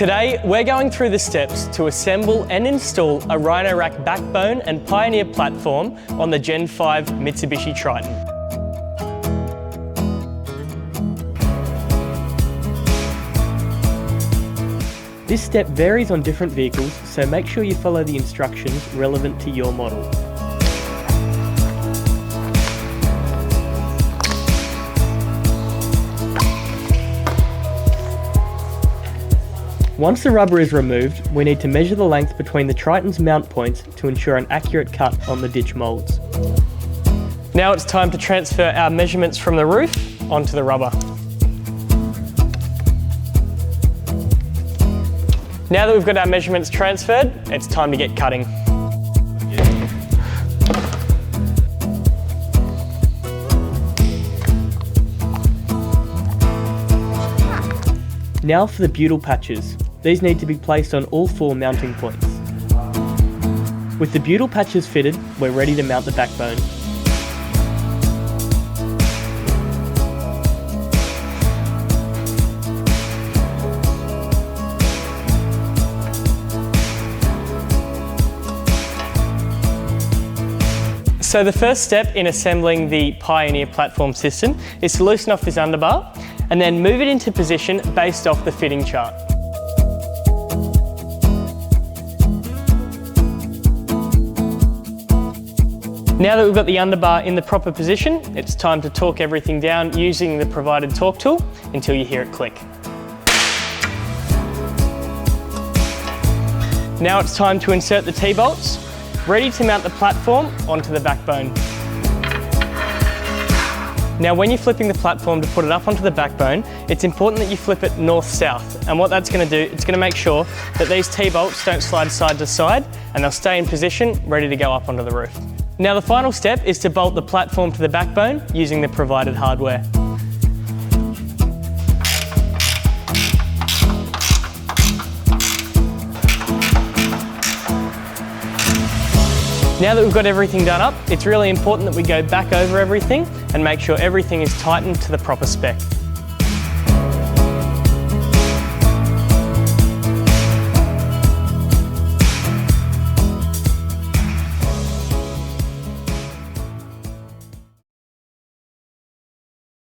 Today, we're going through the steps to assemble and install a Rhino-Rack backbone and Pioneer platform on the Gen 5 Mitsubishi Triton. This step varies on different vehicles, so make sure you follow the instructions relevant to your model. Once the rubber is removed, we need to measure the length between the Triton's mount points to ensure an accurate cut on the ditch moulds. Now it's time to transfer our measurements from the roof onto the rubber. Now that we've got our measurements transferred, it's time to get cutting. Now for the butyl patches. These need to be placed on all 4 mounting points. With the butyl patches fitted, we're ready to mount the backbone. So the first step in assembling the Pioneer platform system is to loosen off this underbar and then move it into position based off the fitting chart. Now that we've got the underbar in the proper position, it's time to torque everything down using the provided torque tool until you hear it click. Now it's time to insert the T-bolts, ready to mount the platform onto the backbone. Now when you're flipping the platform to put it up onto the backbone, it's important that you flip it north-south. And what that's going to do, it's going to make sure that these T-bolts don't slide side to side and they'll stay in position, ready to go up onto the roof. Now the final step is to bolt the platform to the backbone using the provided hardware. Now that we've got everything done up, it's really important that we go back over everything and make sure everything is tightened to the proper spec.